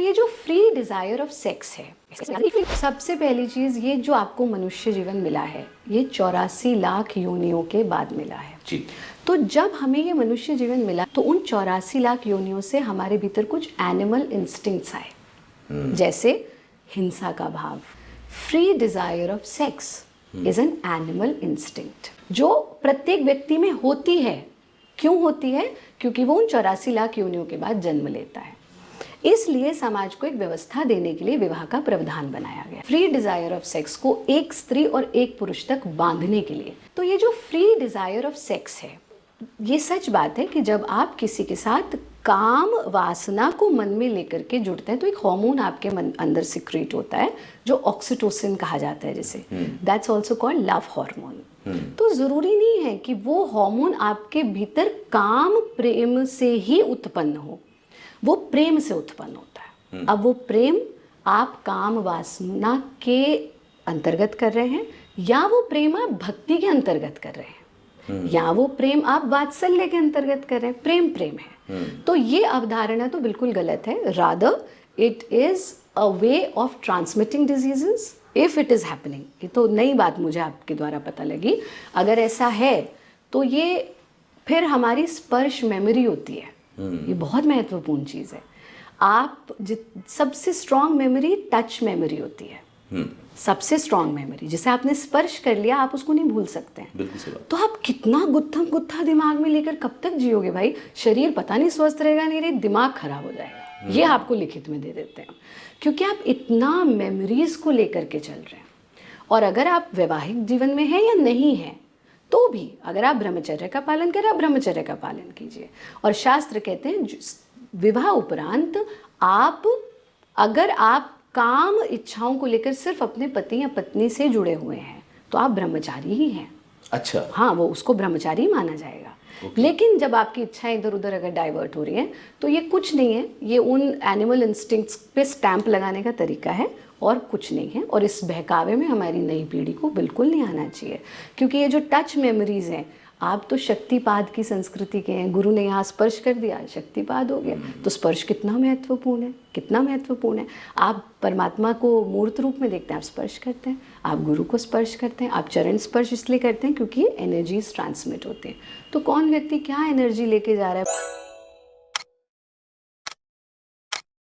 ये जो free desire of sex है, सबसे पहली चीज ये जो आपको मनुष्य जीवन मिला है ये 84 लाख योनियों के बाद मिला है जी। तो जब हमें ये मनुष्य जीवन मिला तो उन 84 लाख योनियों से हमारे भीतर कुछ एनिमल इंस्टिंक्ट्स आए, जैसे हिंसा का भाव। Free desire of sex is an animal instinct जो प्रत्येक व्यक्ति में होती है। क्यों होती है? क्योंकि वो उन 84 लाख योनियों के बाद जन्म लेता है। इसलिए समाज को एक व्यवस्था देने के लिए विवाह का प्रावधान बनाया गया, फ्री डिजायर ऑफ सेक्स को एक स्त्री और एक पुरुष तक बांधने के लिए। तो ये जो फ्री डिजायर ऑफ सेक्स है, ये सच बात है कि जब आप किसी के साथ काम वासना को मन में लेकर के जुड़ते हैं तो एक हार्मोन आपके अंदर सिक्रेट होता है जो ऑक्सीटोसिन कहा जाता है, जिसे that's also called love hormone. तो जरूरी नहीं है कि वो हार्मोन आपके भीतर काम प्रेम से ही उत्पन्न हो, वो प्रेम से उत्पन्न होता है। अब वो प्रेम आप काम वासना के अंतर्गत कर रहे हैं या वो प्रेम आप भक्ति के अंतर्गत कर रहे हैं या वो प्रेम आप वात्सल्य के अंतर्गत कर रहे हैं, प्रेम है। तो ये अवधारणा तो बिल्कुल गलत है। Rather it is a way of transmitting diseases if it is happening. ये तो नई बात मुझे आपके द्वारा पता लगी। अगर ऐसा है तो ये फिर हमारी स्पर्श मेमोरी होती है, ये बहुत महत्वपूर्ण चीज़ है। आप सबसे स्ट्रॉन्ग मेमोरी टच मेमोरी होती है, सबसे स्ट्रॉन्ग मेमोरी। जिसे आपने स्पर्श कर लिया आप उसको नहीं भूल सकते हैं। बिल्कुल सही बात। तो आप कितना गुत्था दिमाग में लेकर कब तक जियोगे भाई? शरीर पता नहीं स्वस्थ रहेगा नहीं रहे, दिमाग खराब हो जाएगा। ये आपको लिखित में दे देते हैं क्योंकि आप इतना मेमोरीज को लेकर के चल रहे हैं। और अगर आप वैवाहिक जीवन में हैं या नहीं हैं तो भी अगर आप ब्रह्मचर्य का पालन करें, आप ब्रह्मचर्य का पालन कीजिए। और शास्त्र कहते हैं विवाह उपरांत अगर आप काम इच्छाओं को लेकर सिर्फ अपने पति या पत्नी से जुड़े हुए हैं तो आप ब्रह्मचारी ही हैं। अच्छा। हाँ, वो उसको ब्रह्मचारी माना जाएगा। लेकिन जब आपकी इच्छाएं इधर उधर अगर डाइवर्ट हो रही हैं तो ये कुछ नहीं है, ये उन एनिमल इंस्टिंक्ट्स पे स्टैंप लगाने का तरीका है और कुछ नहीं है। और इस बहकावे में हमारी नई पीढ़ी को बिल्कुल नहीं आना चाहिए क्योंकि ये जो टच मेमोरीज हैं, आप तो शक्तिपाद की संस्कृति के हैं। गुरु ने यहाँ स्पर्श कर दिया, शक्तिपाद हो गया। तो स्पर्श कितना महत्वपूर्ण है, कितना महत्वपूर्ण है। आप परमात्मा को मूर्त रूप में देखते हैं, आप स्पर्श करते हैं, आप गुरु को स्पर्श करते हैं, आप चरण स्पर्श इसलिए करते हैं क्योंकि एनर्जीज ट्रांसमिट होते हैं। तो कौन व्यक्ति क्या एनर्जी लेके जा रहा है